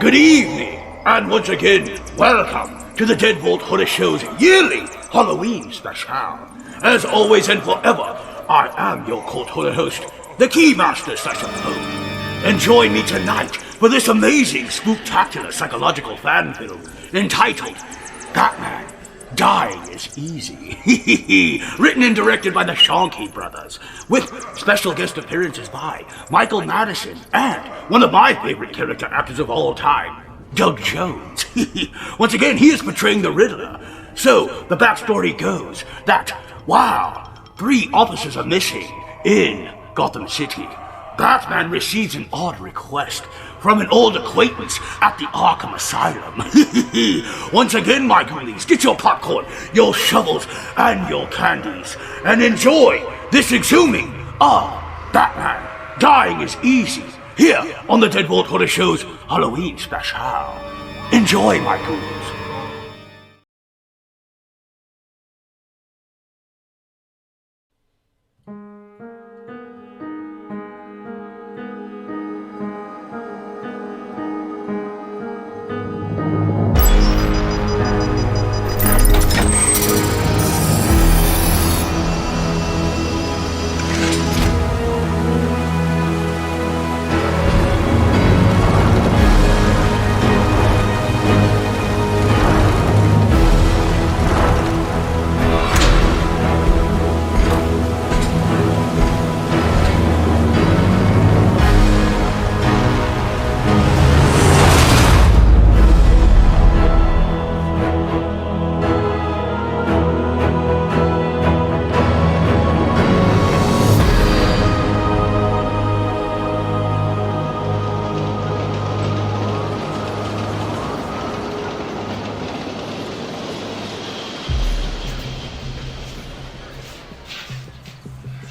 Good evening, and once again, welcome to the Deadbolt Horror Show's yearly Halloween special. As always and forever, I am your court horror host, the Keymaster /Poe. And join me tonight for this amazing, spooktacular psychological fan film entitled Batman Dying is Easy. Written and directed by the Schoenke brothers, with special guest appearances by Michael Madsen and one of my favorite character actors of all time, Doug Jones. Once again, he is portraying the Riddler. So, the backstory goes that, while 3 officers are missing in Gotham City, Batman receives an odd request from an old acquaintance at the Arkham Asylum. Once again, my ghoulies, get your popcorn, your shovels, and your candies, and enjoy this exhuming of Batman Dying is Easy, here on the Deadbolt Horror Show's Halloween special. Enjoy, my ghouls.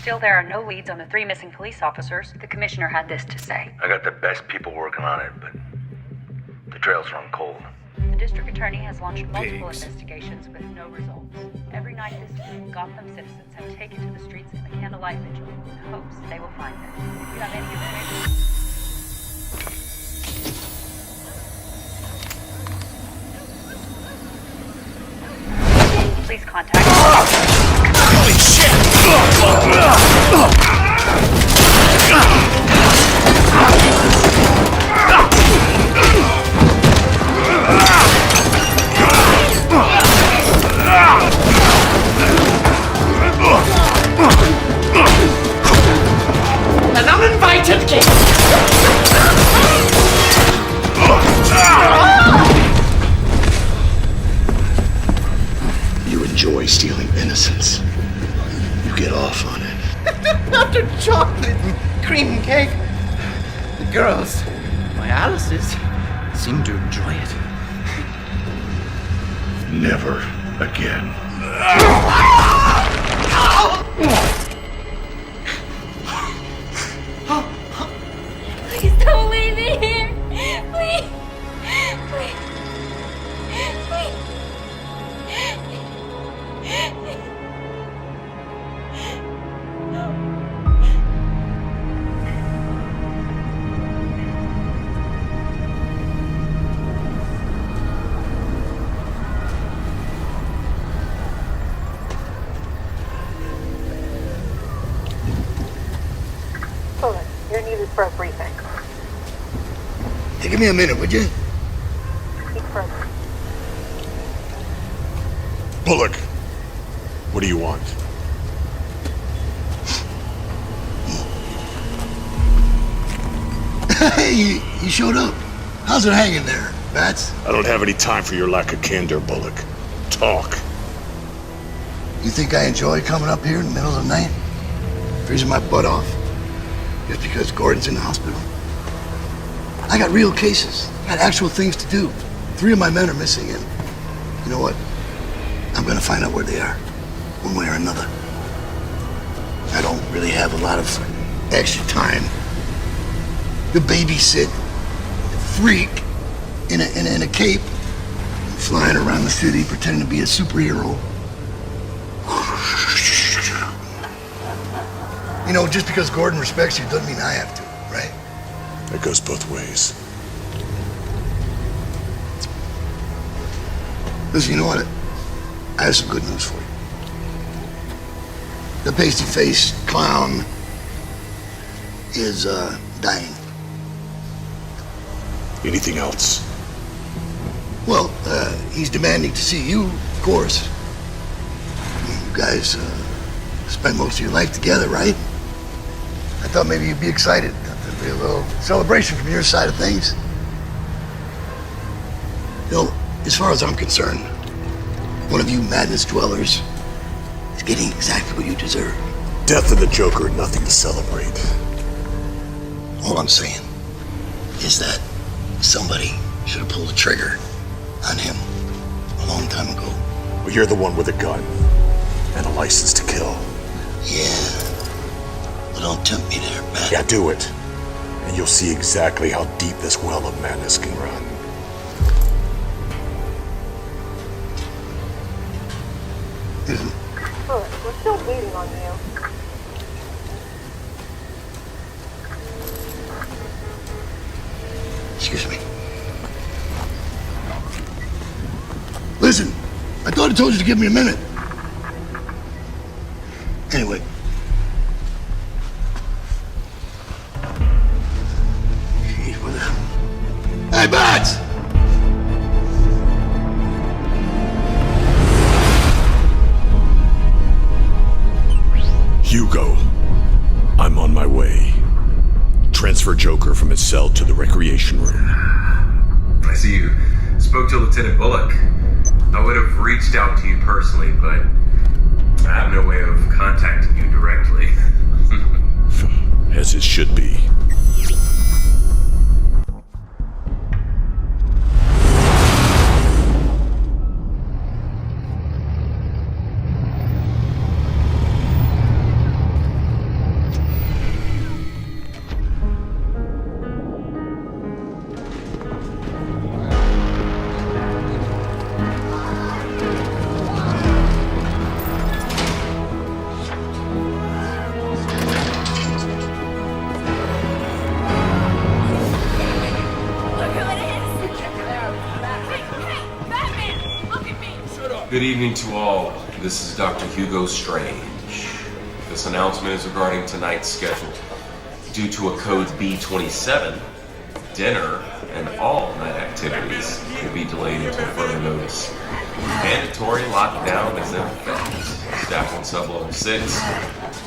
Still, there are no leads on the 3 missing police officers. The commissioner had this to say. I got the best people working on it, but the trails run cold. The district attorney has launched multiple investigations with no results. Every night this week, Gotham citizens have taken to the streets in a candlelight vigil in hopes they will find them. If you have any information... Please contact... Holy shit! An uninvited guest! You enjoy stealing innocence. You get off on it. After chocolate and cream cake, the girls, my Alice's, seem to enjoy it. Never again. Please don't leave me here. Please. Please. Please. Bullock, you're needed for a briefing. Hey, give me a minute, would you? Speak further. Bullock, what do you want? Hey, you showed up. How's it hanging there, Bats? I don't have any time for your lack of candor, Bullock. Talk. You think I enjoy coming up here in the middle of the night? Freezing my butt off? Just because Gordon's in the hospital? I got real cases. I got actual things to do. 3 of my men are missing, and you know what? I'm gonna find out where they are, one way or another. I don't really have a lot of extra time to babysit a freak in a cape, flying around the city pretending to be a superhero. You know, just because Gordon respects you doesn't mean I have to, right? That goes both ways. Listen, you know what? I have some good news for you. The pasty-faced clown is, dying. Anything else? Well, he's demanding to see you, of course. You guys, spent most of your life together, right? I thought maybe you'd be excited. There'd be a little celebration from your side of things. You know, as far as I'm concerned, one of you madness dwellers is getting exactly what you deserve. Death of the Joker, nothing to celebrate. All I'm saying is that somebody should have pulled the trigger on him a long time ago. Well, you're the one with a gun and a license to kill. Yeah. Well, don't tempt me there, man. Yeah, do it. And you'll see exactly how deep this well of madness can run. Bullock, we're still waiting on you. Excuse me. Listen, I thought I told you to give me a minute. Anyway. Jeez, what the... Hey, Bats! Hugo, I'm on my way. Transfer Joker from his cell to the recreation room. I see you spoke to Lieutenant Bullock. I would have reached out to you personally, but I have no way of contacting you directly. As it should be. Good evening to all. This is Dr. Hugo Strange. This announcement is regarding tonight's schedule. Due to a code B27, dinner and all night activities will be delayed until further notice. Mandatory lockdown is in effect. Staff on sub-level 6,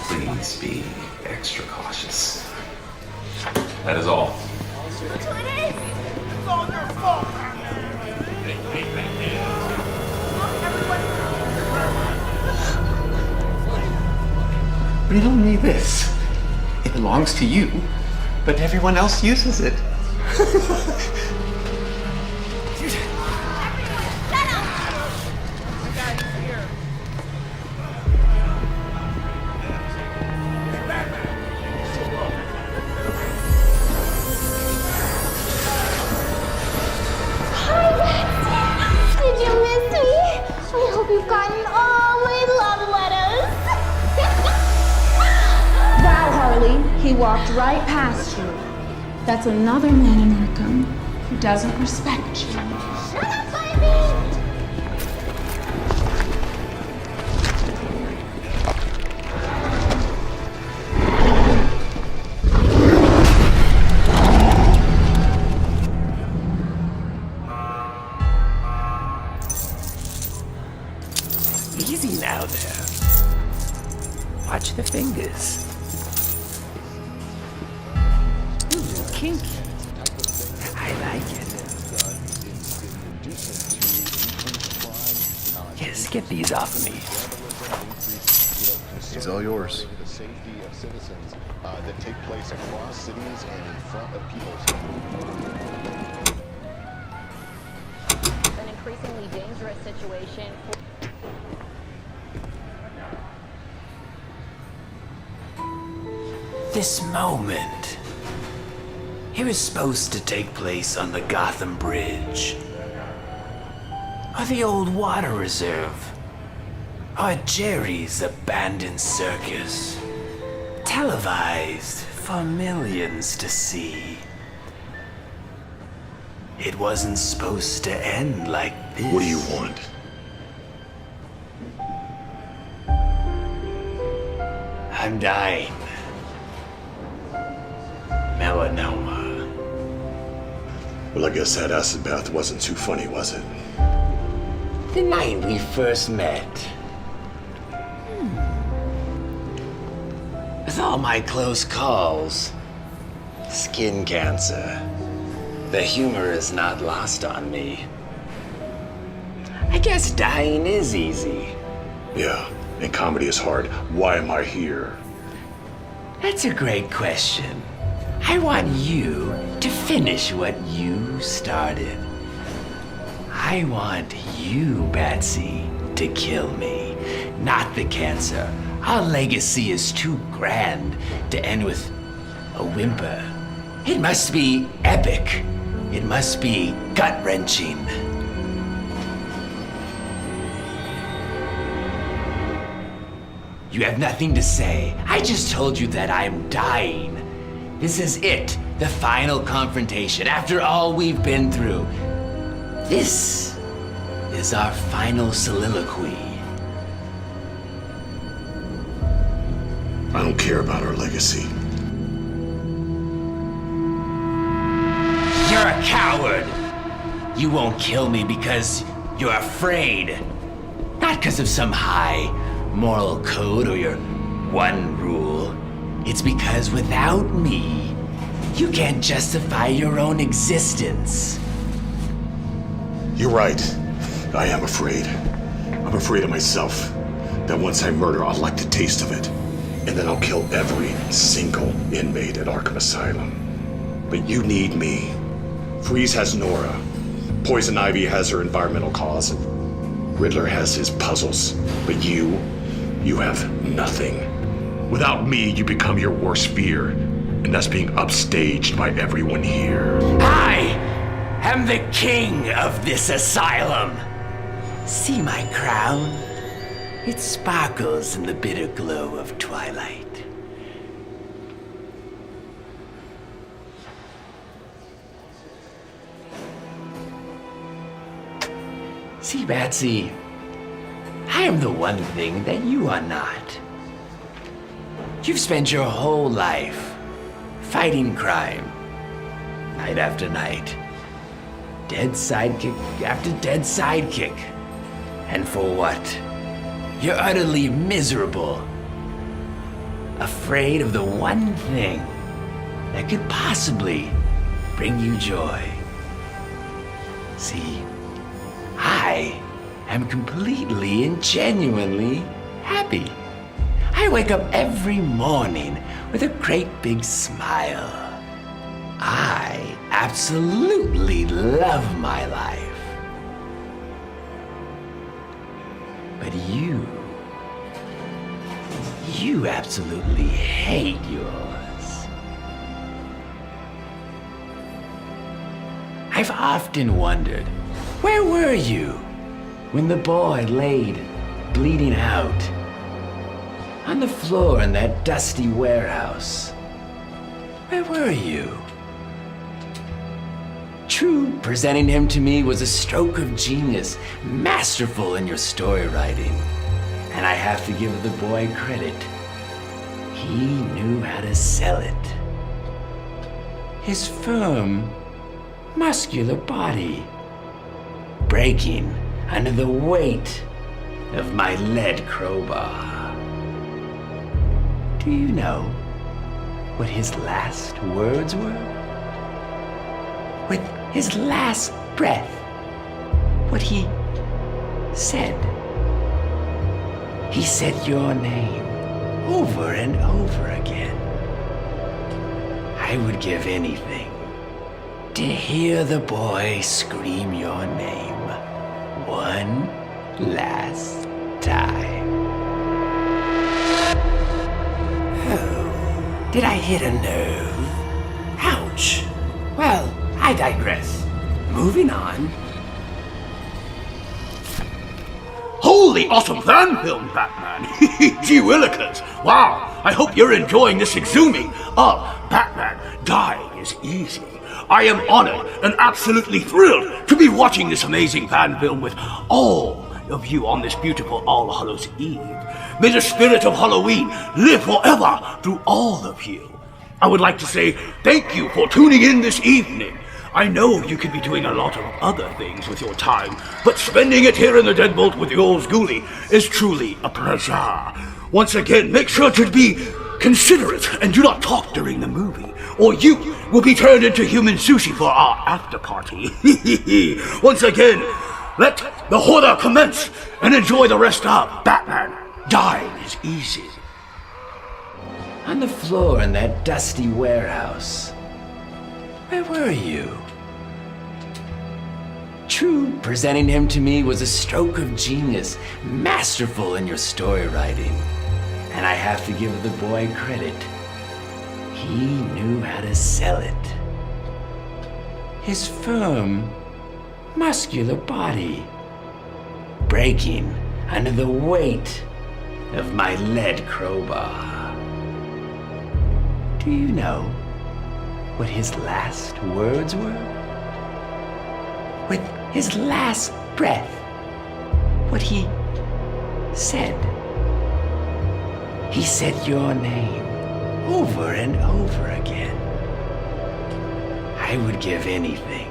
please be extra cautious. That is all. It's all your fault! But you don't need this. It belongs to you, but everyone else uses it. Did you miss me? I hope you've gotten all my love letters. Wow, Harley, he walked right past you. That's another man in Arkham who doesn't respect you. Shut up, baby! Easy now there. Watch the fingers. Ooh, kinky. I like it. Yes, get these off of me. It's all yours. The safety of citizens that take place across cities and in front of people's An increasingly dangerous situation. This moment. It was supposed to take place on the Gotham Bridge. Or the old water reserve. Or Jerry's abandoned circus. Televised for millions to see. It wasn't supposed to end like this. What do you want? I'm dying. Melanoma. Well, I guess that acid bath wasn't too funny, was it? The night we first met. With all my close calls. Skin cancer. The humor is not lost on me. I guess dying is easy. Yeah, and comedy is hard. Why am I here? That's a great question. I want you to finish what you started. I want you, Batsy, to kill me, not the cancer. Our legacy is too grand to end with a whimper. It must be epic. It must be gut-wrenching. You have nothing to say. I just told you that I'm dying. This is it, the final confrontation. After all we've been through, this is our final soliloquy. I don't care about our legacy. You're a coward. You won't kill me because you're afraid. Not because of some high moral code or your one rule. It's because without me, you can't justify your own existence. You're right. I am afraid. I'm afraid of myself. That once I murder, I'll like the taste of it. And then I'll kill every single inmate at Arkham Asylum. But you need me. Freeze has Nora. Poison Ivy has her environmental cause. And Riddler has his puzzles. But you have nothing. Without me, you become your worst fear. And that's being upstaged by everyone here. I am the king of this asylum. See my crown? It sparkles in the bitter glow of twilight. See, Batsy, I am the one thing that you are not. You've spent your whole life fighting crime, night after night. Dead sidekick after dead sidekick. And for what? You're utterly miserable. Afraid of the one thing that could possibly bring you joy. See, I am completely and genuinely happy. I wake up every morning with a great big smile. I absolutely love my life. But you absolutely hate yours. I've often wondered, where were you when the boy laid bleeding out on the floor in that dusty warehouse? Where were you? True, presenting him to me was a stroke of genius, masterful in your story writing. And I have to give the boy credit. He knew how to sell it. His firm, muscular body breaking under the weight of my lead crowbar. Do you know what his last words were? With his last breath, what he said. He said your name over and over again. I would give anything to hear the boy scream your name one last time. Oh, did I hit a nerve? Ouch. Well, I digress. Moving on. Holy awesome fan film, Batman! Gee willikers! Wow! I hope you're enjoying this exhuming of Batman Dying is Easy. I am honored and absolutely thrilled to be watching this amazing fan film with all of you on this beautiful All Hallows Eve. May the spirit of Halloween live forever through all of you. I would like to say thank you for tuning in this evening. I know you could be doing a lot of other things with your time, but spending it here in the Deadbolt with yours Ghoulie is truly a pleasure. Once again, make sure to be considerate and do not talk during the movie, or you will be turned into human sushi for our after party. Once again, let the horror commence and enjoy the rest of Batman. Dying is easy. On the floor in that dusty warehouse. Where were you? True, presenting him to me was a stroke of genius, masterful in your story writing. And I have to give the boy credit. He knew how to sell it. His firm, muscular body, breaking under the weight of my lead crowbar. Do you know what his last words were? With his last breath, what he said. He said your name over and over again. I would give anything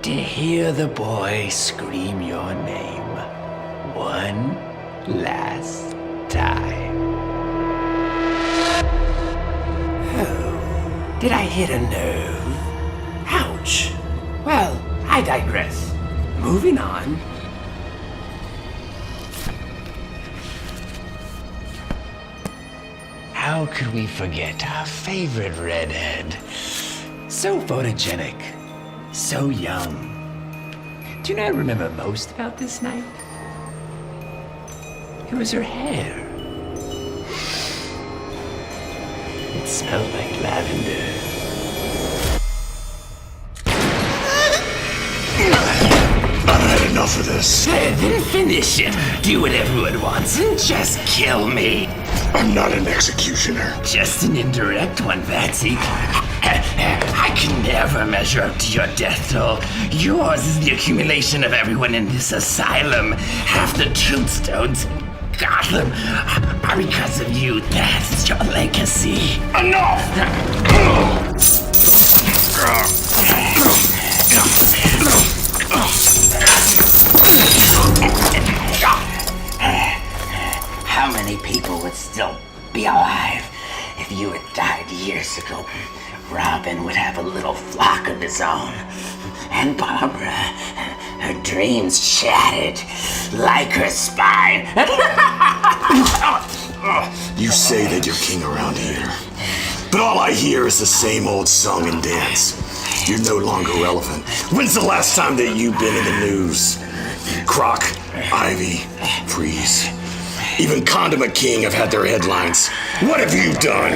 to hear the boy scream your name one last time. Oh, did I hit a nerve? Ouch. Well, I digress. Moving on. How could we forget our favorite redhead? So photogenic, so young. Do you know what I remember most about this night? It was her hair. It smelled like lavender. I've had enough of this. Then finish it. Do what everyone wants and just kill me. I'm not an executioner. Just an indirect one, Patsy. I can never measure up to your death toll. Yours is the accumulation of everyone in this asylum. Half the tombstones in Gotham are because of you. That's your legacy. Enough! How many people would still be alive if you had died years ago? Robin would have a little flock of his own. And Barbara, her dreams shattered like her spine. You say that you're king around here, but all I hear is the same old song and dance. You're no longer relevant. When's the last time that you've been in the news? Croc, Ivy, Freeze. Even Condiment King have had their headlines. What have you done?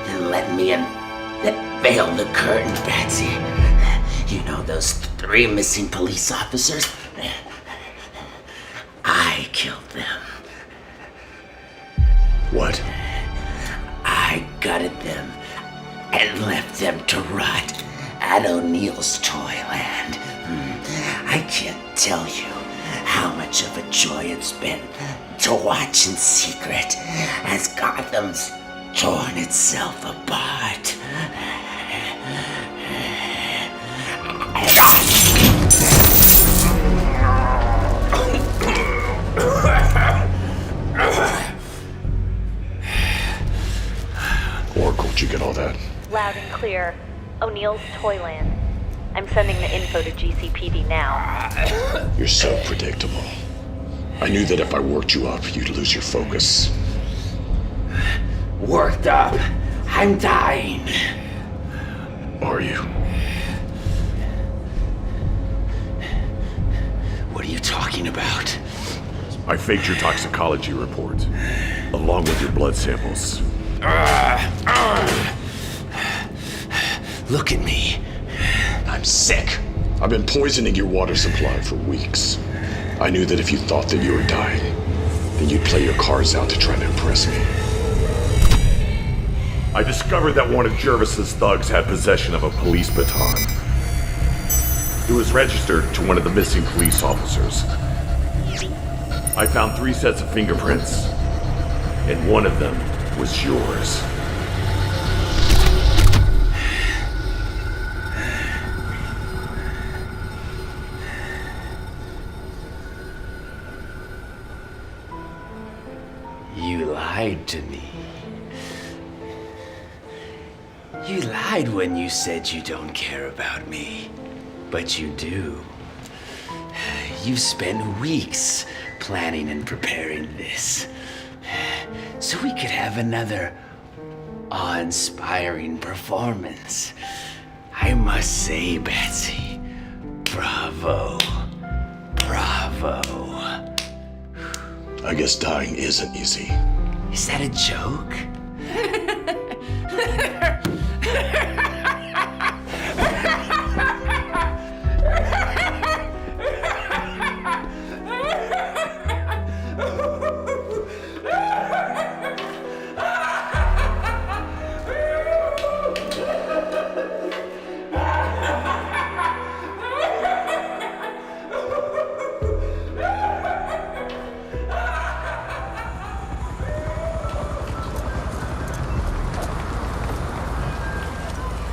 Then let me unveil the curtain, Patsy. You know those 3 missing police officers? I killed them. What? I gutted them and left them to rot at O'Neill's Toyland. I can't tell you how much of a joy it's been to watch in secret as Gotham's torn itself apart. Oracle, did you get all that? Loud and clear. O'Neill's Toyland. I'm sending the info to GCPD now. You're so predictable. I knew that if I worked you up, you'd lose your focus. Worked up? I'm dying. Are you? What are you talking about? I faked your toxicology report, along with your blood samples. Look at me. I'm sick. I've been poisoning your water supply for weeks. I knew that if you thought that you were dying, then you'd play your cards out to try to impress me. I discovered that one of Jervis's thugs had possession of a police baton. It was registered to one of the missing police officers. I found 3 sets of fingerprints, and one of them was yours. You lied to me. You lied when you said you don't care about me, but you do. You've spent weeks planning and preparing this, so we could have another awe-inspiring performance. I must say, Betsy, bravo, bravo. I guess dying isn't easy. Is that a joke?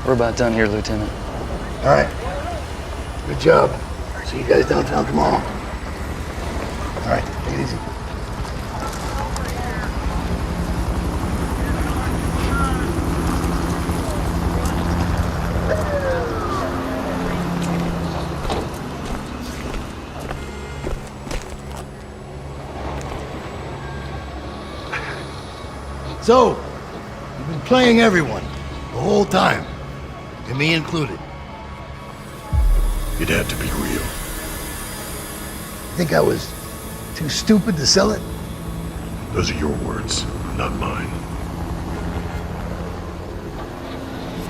We're about done here, Lieutenant. All right. Good job. See you guys downtown tomorrow. All right, take it easy. So, you've been playing everyone the whole time, and me included. It had to be real. Think I was too stupid to sell it? Those are your words, not mine.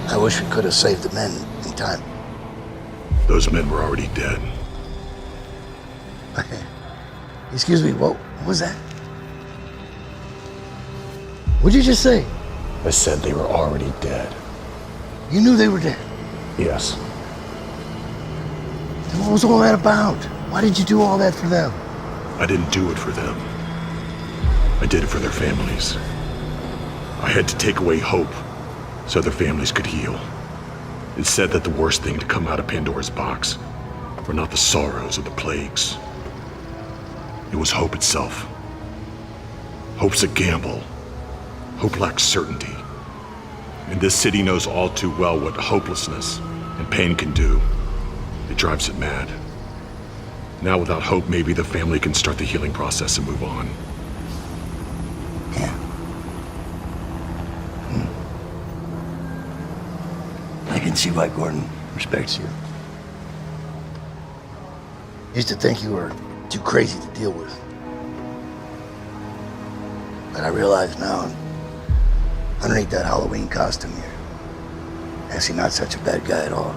I wish we could have saved the men in time. Those men were already dead. Excuse me, what was that? What'd you just say? I said they were already dead. You knew they were dead? Yes. Then what was all that about? Why did you do all that for them? I didn't do it for them. I did it for their families. I had to take away hope so their families could heal. It said that the worst thing to come out of Pandora's box were not the sorrows or the plagues. It was hope itself. Hope's a gamble. Hope lacks certainty. And this city knows all too well what hopelessness and pain can do. It drives it mad. Now without hope, maybe the family can start the healing process and move on. Yeah. I can see why Gordon respects you. Used to think you were too crazy to deal with. But I realize now, underneath that Halloween costume, you're actually not such a bad guy at all.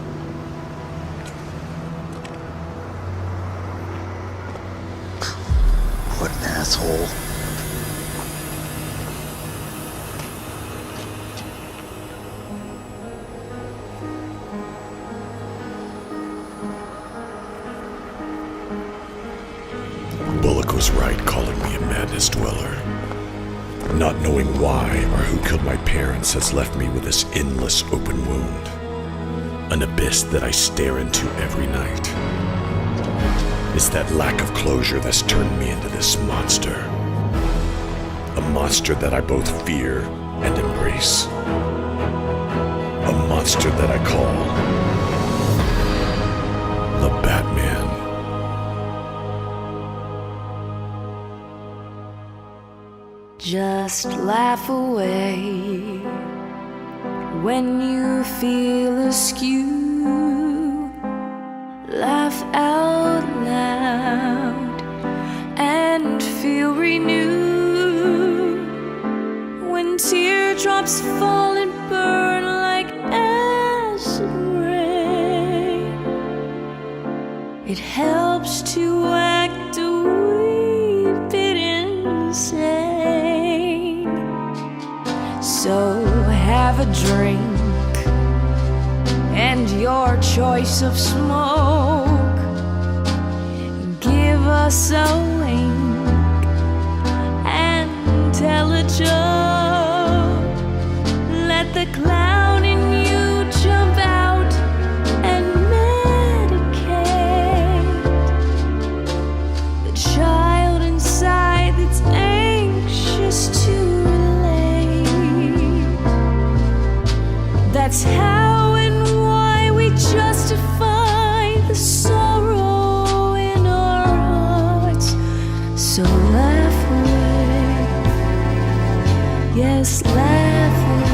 What an asshole. Bullock was right calling me a madness dweller. Not knowing why or who killed my parents has left me with this endless open wound. An abyss that I stare into every night. It's that lack of closure that's turned me into this monster. A monster that I both fear and embrace. A monster that I call the Batman. Just laugh away when you feel askew. Laugh out loud and feel renewed. When teardrops fall and burn like acid rain, it helps to act a wee bit insane. So have a drink and your choice of smoke. Give us a wink jump. Let the clown in you jump out and medicate the child inside that's anxious to relate. That's how and why we justify the sorrow in our hearts. So laugh away, yes, laugh away,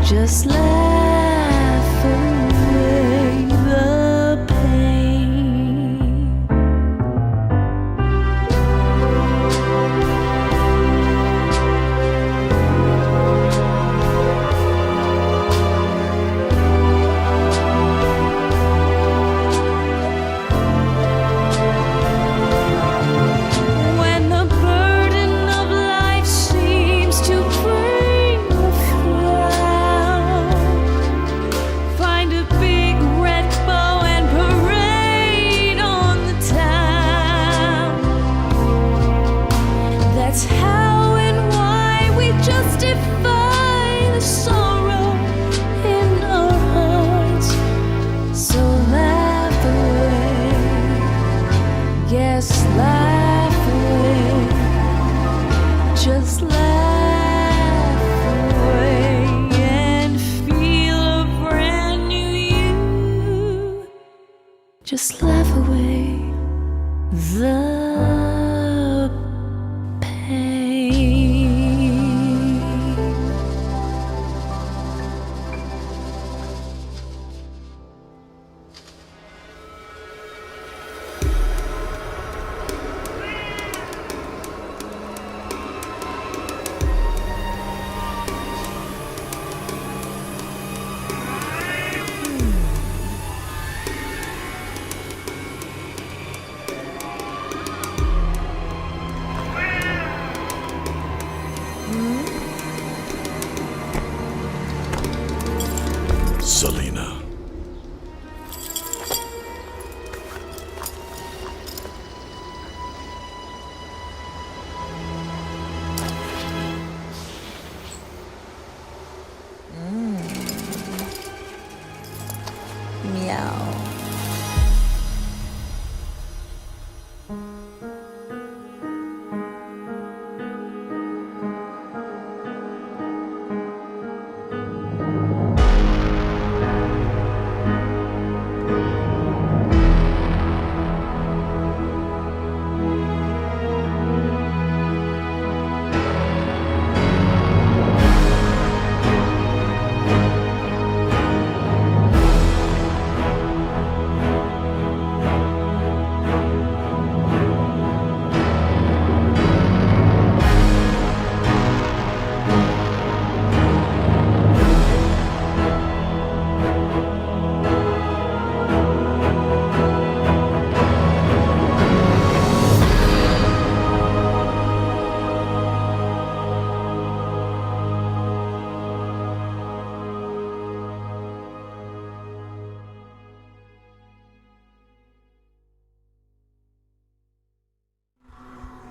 just laugh away the pain. When the burden of life seems to bring a frown, find a big red bow and parade on the town. That's how and why we justify the sorrow in our hearts. So laugh away, yes, laugh away, just laugh away and feel a brand new you. Just laugh away the pain. Selena. Meow.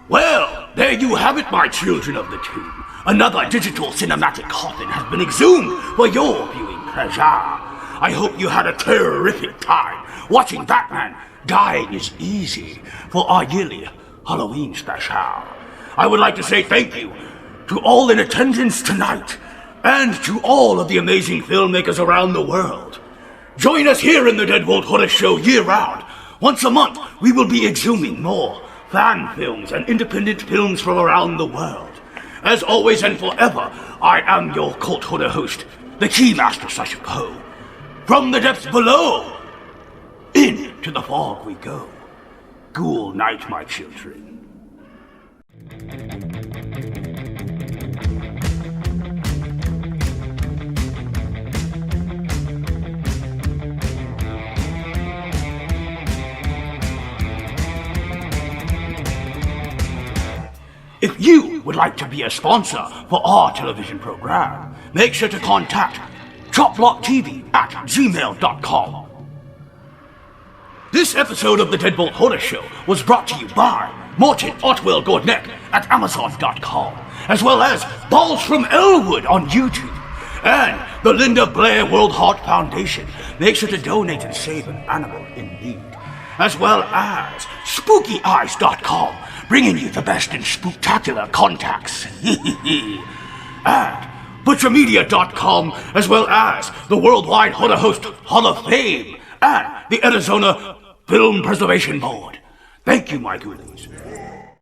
Well, there you have it, my children of the tomb. Another digital cinematic coffin has been exhumed for your viewing pleasure. I hope you had a terrific time. Watching Batman dying is easy for our yearly Halloween special. I would like to say thank you to all in attendance tonight, and to all of the amazing filmmakers around the world. Join us here in the Deadbolt Horror Show year-round. Once a month, we will be exhuming more fan films and independent films from around the world. As always and forever, I am your cult horror host, the Keymaster Sasha Poe. From the depths below, into the fog we go. Ghoul night, my children. If you would like to be a sponsor for our television program, make sure to contact choplocktv@gmail.com. This episode of the Deadbolt Horror Show was brought to you by Morton Otwell Gordneck at Amazon.com, as well as Balls from Elwood on YouTube. And the Linda Blair World Heart Foundation. Make sure to donate and save an animal in need. As well as SpookyEyes.com, bringing you the best in spooktacular contacts. And ButcherMedia.com, as well as the Worldwide Horror Host Hall of Fame and the Arizona Film Preservation Board. Thank you, my goonies.